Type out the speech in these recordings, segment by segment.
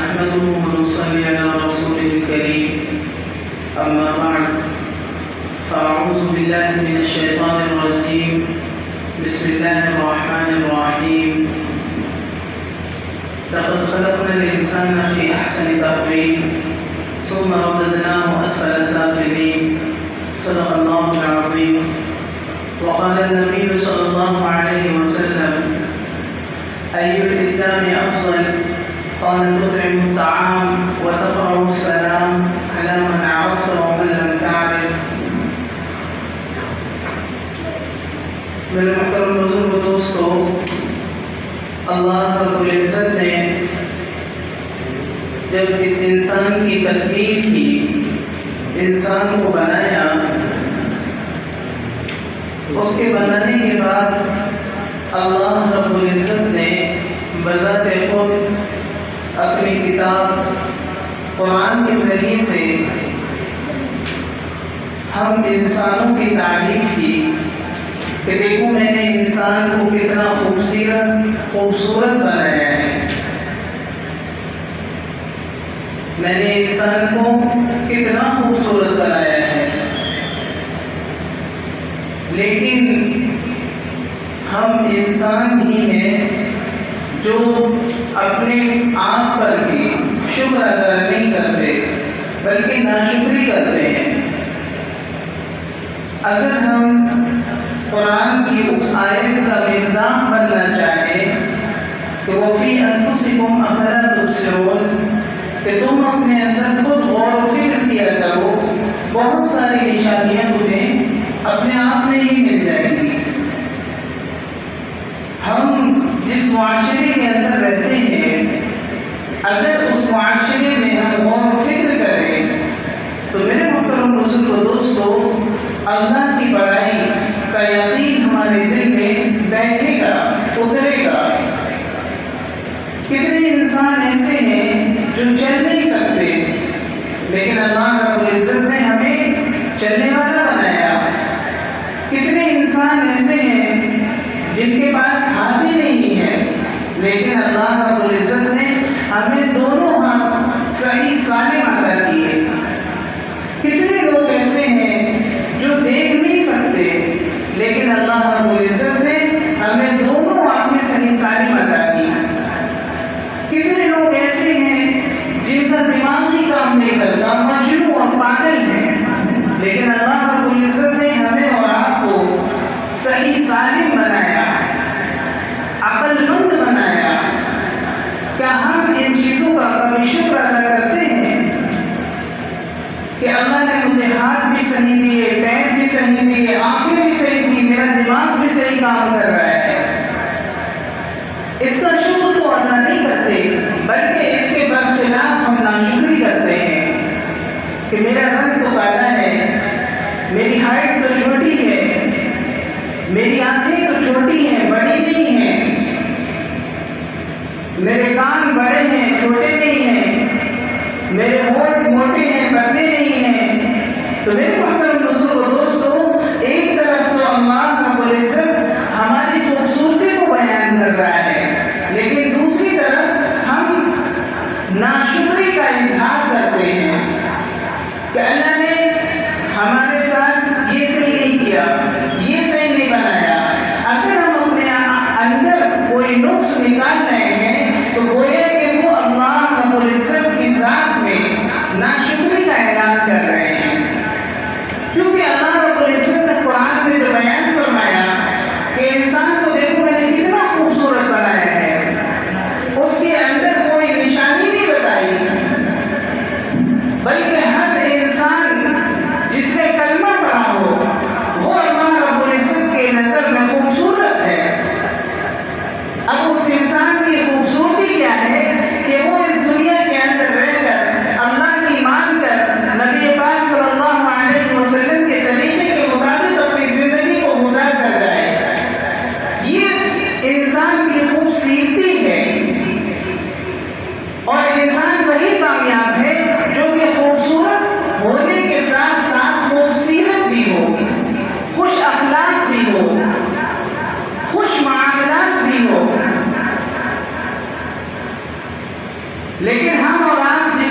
نحمده ونصلي على رسوله الكريم أما بعد فأعوذ بالله من الشيطان الرجيم بسم الله الرحمن الرحيم لقد خلقنا الإنسان في أحسن تقويم ثم رددناه أسفل سافلين صدق الله العظيم. وقال النبي صلى الله عليه وسلم أي الإسلام أفضل؟ قال تطعم الطعام وتقرأ السلام على من عرفت ومن لم تعرف. میرے محترم بزرگ دوستو، اللہ رب العزت نے جب اس انسان کی تکمیل کی، انسان کو بنایا، اس کے بنانے کے بعد اللہ رب العزت نے بذات خود اپنی کتاب قرآن کے ذریعے سے ہم انسانوں کی تعریف کی کہ دیکھو میں نے انسان کو کتنا خوبصورت بنایا ہے، میں نے انسان کو کتنا خوبصورت بنایا ہے. لیکن ہم انسان ہی ہیں جو اپنے آپ پر بھی شکر ادا نہیں کرتے بلکہ ناشکری کرتے ہیں. اگر ہم قرآن کی اس آیت کا مصداق بننا چاہیں کہ وَفِي أَنفُسِكُمْ أَفَلَا تُبْصِرُونَ، کہ تم اپنے اندر خود غور و فکر کیا کرو، بہت ساری نشانیاں تمہیں اپنے آپ میں ہی مل جائیں گی. ہم جس معاشرے کے اندر رہتے ہیں، اگر اس معاشرے میں ہم غور و فکر کریں تو میرے محترم بزرگ و دوستو، اللہ کی بڑائی کا یقین ہمارے دل میں بیٹھے گا، اترے گا. کتنے انسان ایسے ہیں جو چل نہیں سکتے، لیکن اللہ رب العزت نے ہمیں چلنے والا بنایا. کتنے انسان ایسے ہیں جن کے پاس ہاتھ ہی نہیں ہے، لیکن اللہ رب العزت نے ہمیں دونوں ہاتھ صحیح سالم عطا کیے. کتنے لوگ ایسے ہیں جو دیکھ نہیں سکتے، لیکن اللہ رب العزت نے ہمیں دونوں آنکھیں صحیح سالم عطا کی. کتنے لوگ ایسے ہیں جن کا دماغ ہی کام نہیں کرتا، مجنون اور پاگل ہیں، لیکن اللہ رب العزت نے ہمیں اور آپ کو صحیح سالم بنایا، عقل مند بنایا. کیا ہم ان چیزوں کا کبھی شکر ادا کرتے ہیں کہ اللہ نے مجھے ہاتھ بھی صحیح دیے، پیر بھی صحیح دیے، آنکھیں بھی صحیح دی، میرا دماغ بھی صحیح کام کر رہا ہے؟ اس کا شکر تو ادا نہیں کرتے، بلکہ اس کے برخلاف ہم ناشکری کرتے ہیں کہ میرا رنگ تو کالا ہے، میری ہائٹ تو چھوٹی ہے، میری آنکھیں تو چھوٹی ہیں، بڑی نہیں ہیں، میرے کان بڑے ہیں، چھوٹے نہیں ہیں، میرے ہونٹ موٹے ہیں، پتلے نہیں ہیں. تو میرے محترم بزرگ و دوستو، ایک طرف تو اللہ رب العزت ہماری خوبصورتی کو بیان کر رہا ہے، لیکن دوسری طرف ہم ناشکری کا اظہار کرتے ہیں کہ اللہ نے ہمارے ساتھ یہ صحیح نہیں کیا، یہ صحیح نہیں بنایا. اگر ہم اپنے اندر کوئی نقص نکال رہے ہیں تو گویا کہ وہ اللہ رب العزت کی ذات میں ناشکری کا اعلان کر رہے ہیں. کیونکہ اللہ رب العزت نے قرآن میں جو بیان فرمایا کہ انسان کو دیکھو میں نے کتنا خوبصورت بنایا ہے، اس کے اندر کوئی نشانی نہیں بتائی، بلکہ ہر انسان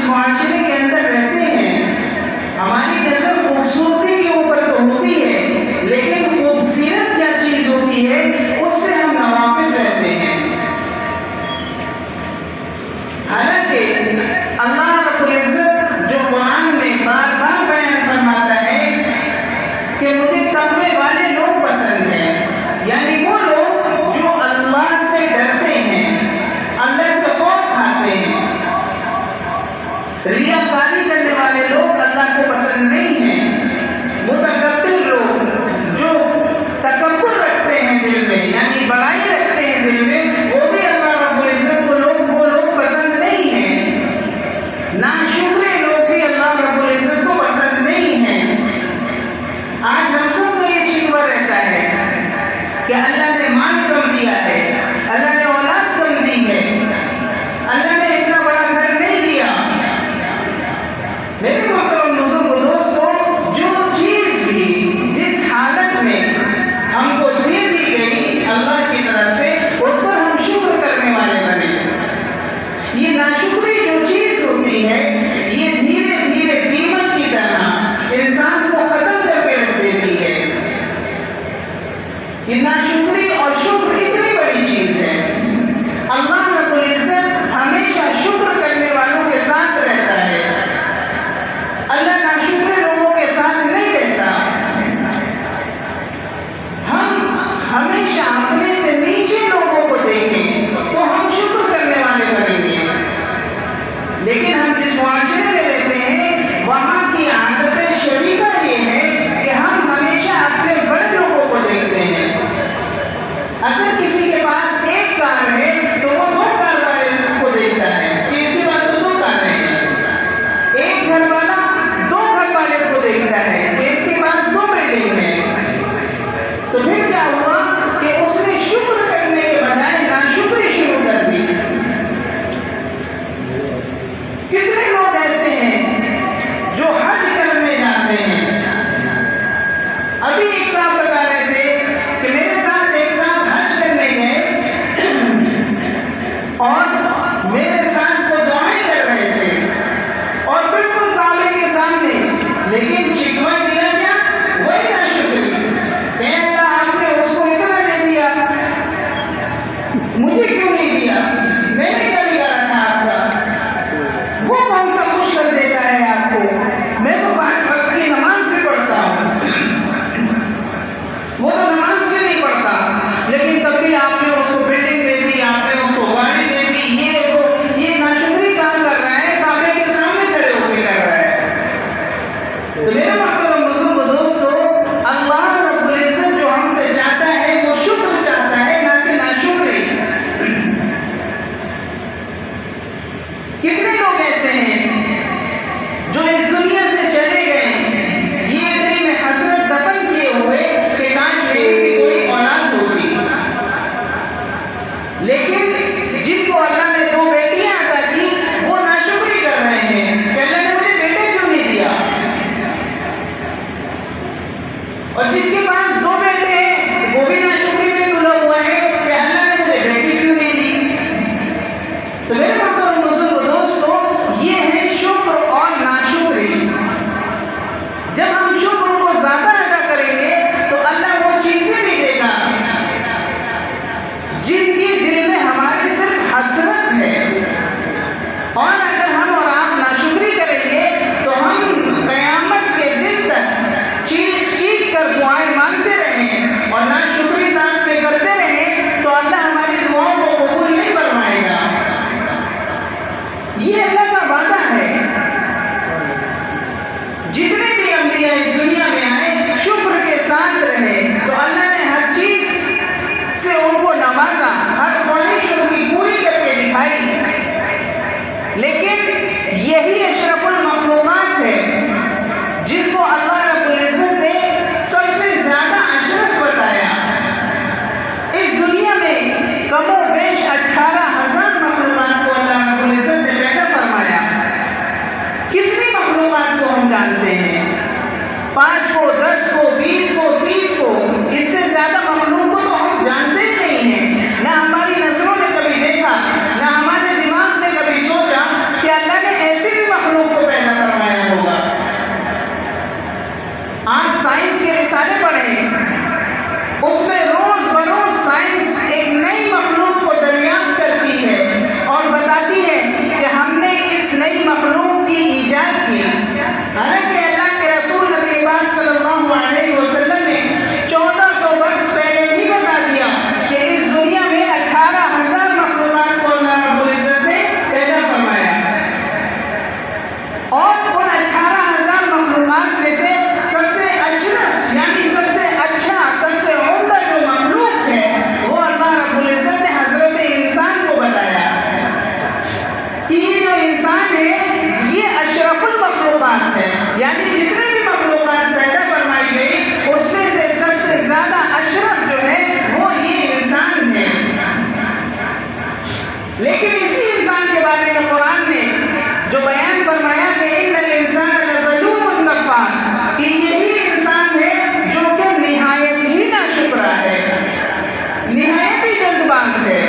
معاشرے کے اندر رہتے ہیں ہماری نظر خوبصورتی کے اوپر تو ہوتی ہے، لیکن خوبصورت کیا چیز ہوتی ہے اس سے ہم ناواقف رہتے ہیں۔ حالانکہ اللہ رب العزت جو قرآن میں بار بار بیان فرماتا ہے کہ مجھے تقوی والے لوگ پسند ہیں، یعنی وہ لوگ جو اللہ سے ڈرتے ہیں، اللہ سے خوف کھاتے ہیں۔ ریاکاری کرنے والے لوگ اللہ کو پسند نہیں ہیں۔ متکبر لوگ جو تکبر رکھتے ہیں دل میں، یعنی بڑائی رکھتے ہیں دل میں، وہ بھی اللہ رب العزت کو لوگ پسند نہیں ہیں۔ ناشکرے لوگ بھی اللہ رب العزت کو پسند نہیں ہیں۔ آج ہم سب کو یہ شکوہ رہتا ہے کہ اللہ نے مال کم دیا ہے، اللہ نے اولاد کم دی ہے، اللہ نے اتنا بڑا گھر نہیں دیا۔ میرے محترم بزرگ دوستو، جو چیز بھی جس حالت میں ہم کو دے دی گئی اللہ کی طرف سے، اس پر ہم شکر کرنے والے بنے۔ یہ ناشکری جو چیز ہوتی ہے، یہ دھیرے دھیرے دیمک کی طرح انسان کو ختم کر کے رکھ دیتی ہے۔ یہ ناشکری اور شکر اتنی بڑی چیز ہے۔ اللہ رب العزت ہمیشہ شکر کرنے والوں کے ساتھ رہتا ہے، اللہ ناشکر لوگوں کے ساتھ نہیں رہتا۔ ہم ہمیشہ اپنے سے نیچے لوگوں کو دیکھیں تو ہم شکر کرنے والے بنیں گے، لیکن ہم جس معاشرے میں رہتے ہیں وہاں کی عادت شریفہ یہ ہے کہ ہم ہمیشہ اپنے بڑے لوگوں کو دیکھتے ہیں۔ اگر کسی کے پاس ایک کار ہے تو وہ 2 کار والے کو دیکھتا ہے کہ اس کے پاس تو 2 کاریں ہیں۔ ایک گھر والا 2 گھر والے کو دیکھتا ہے کہ اس کے پاس 2 بلڈنگ ہیں۔ تو پھر کیا ہوا کہ اس نے شکر کرنے کے بجائے ناشکری شروع کر دی۔ کتنے لوگ ایسے ہیں جو حج کرنے جاتے ہیں؟ ابھی ایک صاحب بتا رہے تھے کہ میرے ساتھ ایک صاحب حج کرنے گئے اور میرے ساتھ وہ دعائیں کر رہے تھے اور بالکل کعبے کے سامنے، لیکن شکوہ کیا کیا؟ وہی ناشکری۔ اے اللہ، آپ نے اس کو اتنا دے دیا، مجھے کیوں نہیں دیا؟ میں نے کیا بگاڑا تھا آپ کا؟ وہ کون سا خوش کر دیتا ہے آپ کو؟ میں تو 5 وقت کی نماز بھی پڑھتا ہوں، وہ تو نماز بھی نہیں پڑھتا، لیکن تب بھی آپ نے اس کو بلڈنگ دے دی، آپ نے اس کو گاڑی دے دی۔ یہ ناشکری کام کر رہا ہے، کعبے کے سامنے کھڑے ہو کے کر رہا ہے۔ تو میرے محترم بزرگ دوستو، اللہ رب العزت جو ہم سے چاہتا ہے وہ شکر چاہتا ہے، نہ کہ ناشکری۔ کتنے لوگ ایسے ہیں جو اس دنیا سے چلے گئے یہ دل میں حسرت دفن کیے ہوئے کہ کاش میری بھی کوئی اولاد ہوتی، لیکن جن کو اللہ نے 2 بیٹیاں عطا کی وہ ناشکری کر رہے ہیں کہ اللہ نے مجھے بیٹے کیوں نہیں دیا۔ اور جس کے پاس 2 بیٹے ہیں وہ بھی ناشکری میں تلا ہوا ہے کہ اللہ نے مجھے بیٹی کیوں نہیں دی۔ تو میرے محترم بزرگ دوستو، یہ ہے شکر اور ناشکری۔ جب ہم شکر کو زیادہ ادا کریں گے تو اللہ وہ چیزیں بھی دے گا جن کی دل میں ہماری صرف حسرت ہے، اور اگر ہم اور آپ ناشکری کریں گے تو ہم قیامت کے دن تک چیخ چیخ کر دعائیں مانگتے رہیں اور ناشکری ساتھ میں کرتے رہیں تو اللہ ہماری دعاؤں کو قبول نہیں فرمائے گا۔ یہ اللہ کا وعدہ ہے۔ جتنے بھی انبیاء اس دنیا میں آئے شکر کے ساتھ رہے تو اللہ نے ہر چیز سے ان کو نوازا، ہر خواہش ان کی پوری کر کے دکھائی۔ لیکن یہی اشرف المخلوقات ہے جس کو اللہ رب العزت نے سب سے زیادہ اشرف بتایا۔ اس دنیا میں کم و بیش 18,000 مخلوقات کو اللہ رب العزت نے پیدا فرمایا۔ کتنی مخلوقات کو ہم جانتے ہیں؟ یعنی جتنے بھی مخلوقات پیدا فرمائی گئی اس میں سے سب سے زیادہ اشرف جو ہے وہ یہ انسان ہے. لیکن اسی انسان کے بارے میں قرآن نے جو بیان فرمایا کہ ان الانسان لظلوم کفار، کہ یہی انسان ہے جو کہ نہایت ہی ناشکرا ہے، نہایت ہی جلد باز ہے.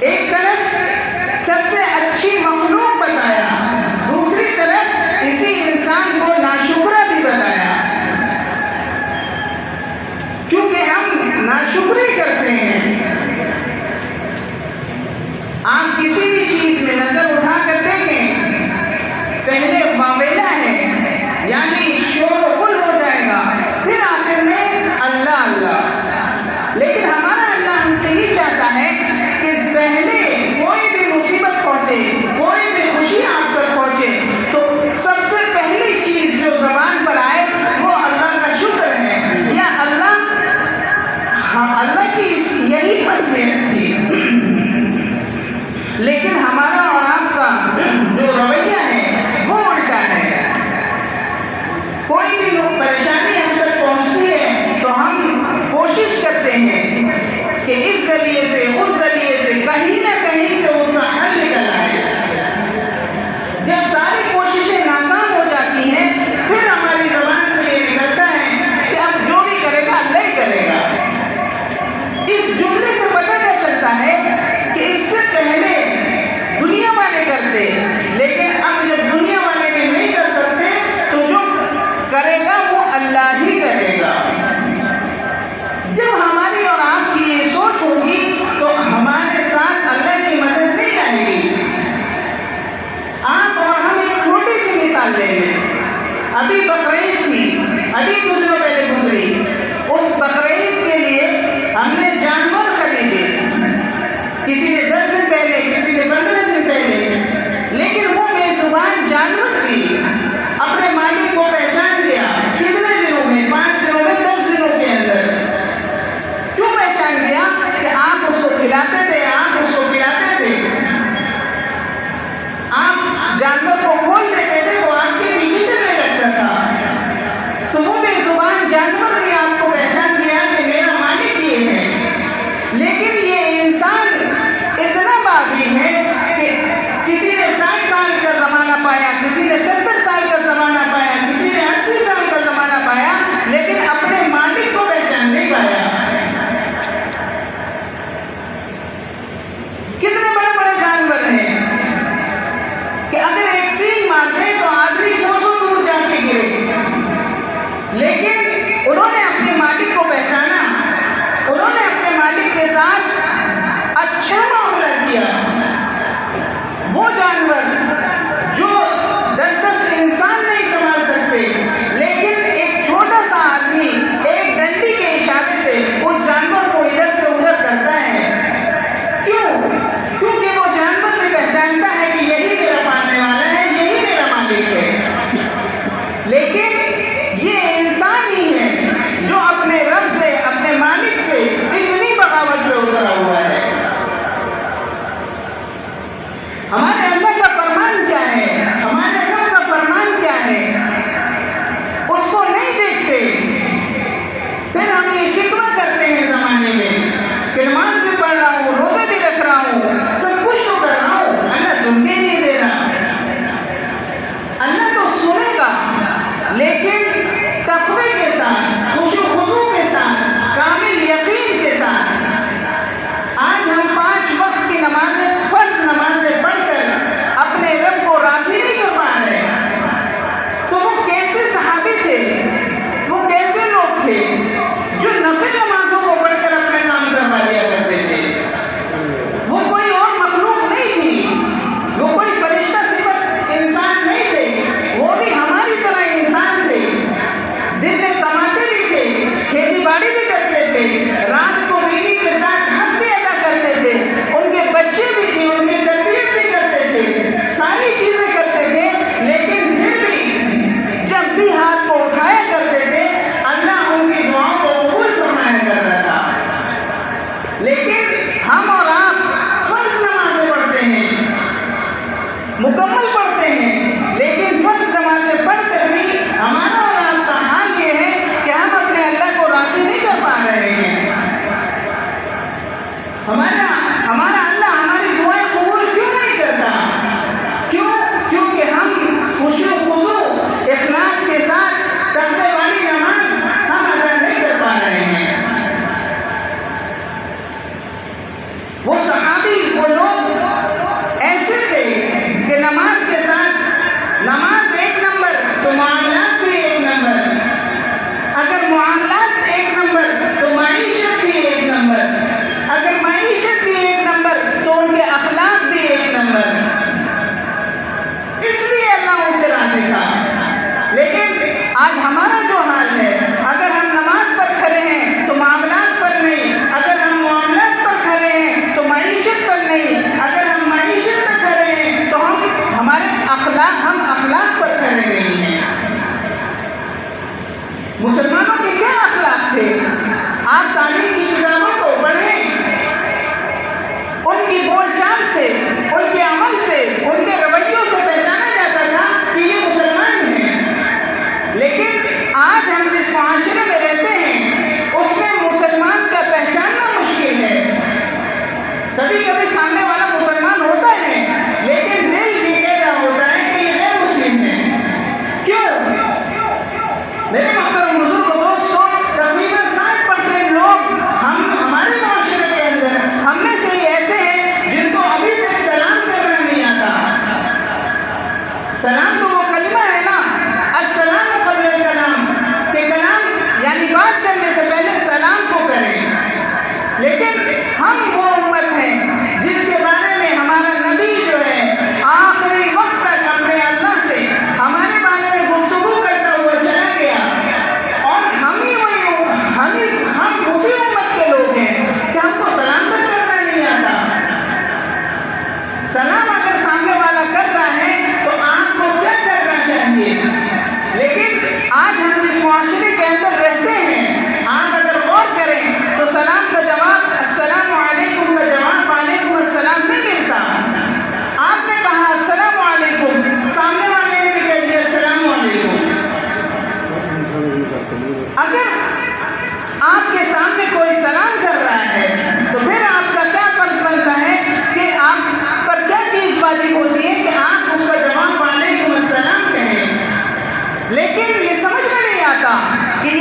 ایک طرف سب سے اچھی مخلوق بتایا، دوسری طرف اسی انسان کو ناشکرا بھی بتایا. کیونکہ ہم ناشکری کرتے ہیں. آپ کسی بھی چیز میں نظر اٹھا کر دیکھیں، پہلے واویلا ہے یعنی شور و غل ہو جائے گا، پھر آخر میں اللہ اللہ. لیکن ہمارا اللہ ہم سے یہ چاہتا ہے کہ پہلے کوئی بھی مصیبت پہنچے، کوئی بھی خوشی آپ تک پہنچے تو سب سے پہلی چیز جو زبان پر آئے وہ اللہ کا شکر ہے یا اللہ. ہاں، اللہ کی یہی خاصیت تھی. لیکن ہمارا اور آپ کا جو رویہ ہے وہ الٹا ہے. کوئی بھی پریشانی ہم تک پہنچتی ہے تو ہم کوشش کرتے ہیں کہ اس ذریعے سے اس ذریعے سے کہیں نہ کہیں سے اس کا حل نکل آئے. جب ساری کوششیں ناکام ہو جاتی ہیں پھر ہماری زبان سے یہ نکلتا ہے کہ اب جو بھی کرے گا اللہ ہی کرے گا. اس جملے سے پتہ کیا چلتا ہے کہ اس سے پہلے دنیا والے کرتے، لیکن اب جب دنیا والے بھی نہیں کر سکتے تو جو کرے گا وہ اللہ ہی کرے گا. جب ہماری اور آپ کی یہ سوچ ہوگی تو ہمارے ساتھ اللہ کی مدد نہیں آئے گی. آپ اور ہم ایک چھوٹی سی مثال لیں گے. ابھی بقرعید تھی، ابھی کچھ دنوں پہلے گزری. اس بقرعید کے لیے ہم نے جانور خریدے، کسی نے 10 دن پہلے، کسی نے 15 دن پہلے. لیکن وہ بے زبان جانور بھی اپنے مالک کو پہچان گیا. کتنے دنوں میں؟ 5 دنوں میں، 10 دنوں کے اندر. کیوں پہچان گیا؟ کہ آپ اس کو کھلاتے تھے، آپ اس کو پلاتے تھے، آپ جانور کو کھول دیتے تھے، وہ آپ کے پیچھے چلنے لگتا تھا. تو وہ بے زبان جانور بھی آپ کو پہچان گیا کہ میرا مالک یہ ہے. لیکن یہ انسان اتنا باغی ہے کہ کسی نے 60 سال کا زمانہ پایا، کسی نے 70 سال کا زمانہ پایا، کسی نے 80 سال کا زمانہ پایا، لیکن اپنے مالک کو پہچان نہیں پایا. کتنے بڑے بڑے جانور ہیں کہ اگر ایک سینگ مارتے تو آدمی 200 دور جا کے گرے، لیکن انہوں نے اپنے مالک کو پہچانا، انہوں نے اپنے مالک کے ساتھ اچھا معاملہ کیا. وہ جانور جو 10 انسان نہیں سنبھال سکتے، لیکن ایک چھوٹا سا آدمی ایک ڈنڈی کے اشارے سے اس جانور کو ادھر سے ادھر کرتا ہے. کیوں؟ کیونکہ وہ جانور بھی پہچانتا ہے کہ یہی میرا پالنے والا ہے، یہی میرا مالک ہے. لیکن یہ انسان ہی ہے جو اپنے رب سے، اپنے مالک سے اتنی بغاوت پہ اترا ہوا ہے. ہمارے اللہ کا فرمان کیا ہے؟ ہمارے رب کا فرمان کیا ہے؟ اس کو نہیں دیکھتے. پھر ہم یہ شکوہ کرتے ہیں زمانے میں کہ نماز بھی پڑھ رہا ہوں، روزے بھی رکھ رہا ہوں، سب کچھ تو کر رہا ہوں، اللہ سن کے نہیں دے رہا. اللہ تو سنے گا، لیکن تقوی کے ساتھ، خشوع و خضوع کے ساتھ، کامل یقین کے ساتھ. آج ہم 5 وقت کی نمازیں، فرض نمازیں پڑھ کر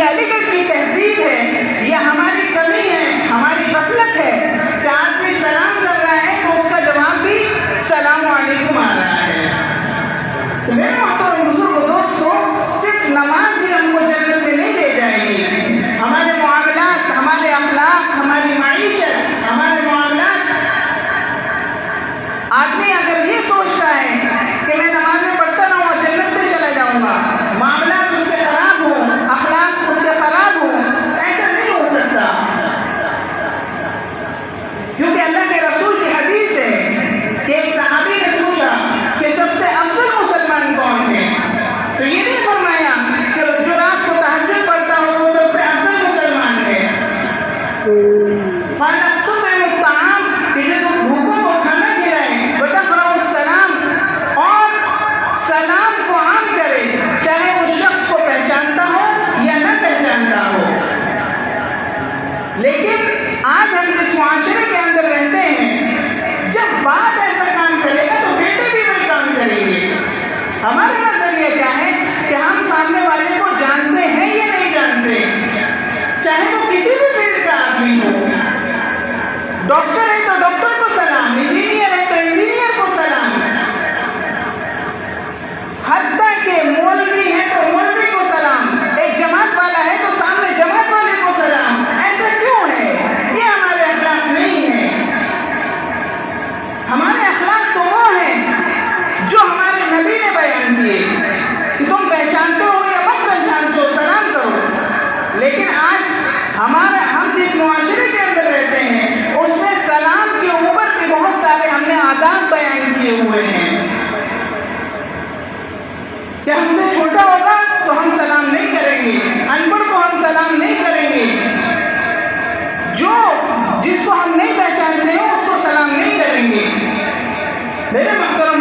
یہ علی گڑھ کی تہذیب ہے، یہ ہماری کمی ہے، ہماری غفلت ہے کہ آدمی سلام کر رہا ہے تو اس کا جواب بھی السلام علیکم آ رہا ہے۔ تو میرے محترم بزرگ دوستوں، صرف نماز ہی ہم کو جنت میں نہیں لے جائے گی، ہمارے معاملات، ہمارے اخلاق، ہماری معیشت، ہمارے معاملات، آدمی اگر یہ سوچتا ہے کہ میں نمازیں پڑھتا رہوں اور جنت میں چلا جاؤں گا، معاملات اس کے خراب ہوں، اخلاق اس کے خراب ہوں، ایسا نہیں ہو سکتا، کیونکہ اللہ کے رسول کی حدیث ہے کہ ایک صحابی نے پوچھا کہ سب سے افضل مسلمان کون ہے؟ تو یہ نہیں فرمایا کہ جو رات کو تہجد پڑھتا ہو وہ سب سے افضل مسلمان ہے، کہ جو تم بھوکوں کو کھانا کھلائے، وتقرأ السلام، اور سلام کو عام کرے، چاہے اس شخص کو پہچانتا ہو یا نہ پہچانتا ہو۔ لیکن آج ہم جس معاشرے کے اندر رہتے ہیں، جب باپ ایسا کام کرے گا تو بیٹے بھی وہی کام کریں گے۔ ہمارا نظریہ کیا ہے کہ ہم سامنے والے کو جانتے ہیں یا نہیں جانتے، چاہے وہ کسی بھی فیلڈ کا آدمی ہو، ڈاکٹر ہے تو ڈاکٹر کو سلام، انجینئر ہے تو انجینئر کو سلام، حتیٰ کہ مولوی ہے تو مولوی کو سلام، ایک جماعت والا ہے تو سامنے جماعت والے کو سلام۔ ایسا کیوں ہے؟ یہ ہمارے اخلاق نہیں ہے۔ ہمارے اخلاق تو وہ ہیں جو ہمارے نبی نے بیان کیے کہ تم پہچانتے ہو یا مت پہچانتے ہو، سلام کرو۔ لیکن آج ہم جس معاشرے کے اندر رہتے ہیں اس میں سلام کے اوپر بھی بہت سارے ہم نے آداب بیان کیے ہوئے ہیں کہ ہم سے چھوٹا ہوگا تو ہم سلام نہیں کریں گے، ان پڑھ کو ہم سلام نہیں کریں گے، جس کو ہم نہیں پہچانتے ہیں اس کو سلام نہیں کریں گے۔ میرے محترم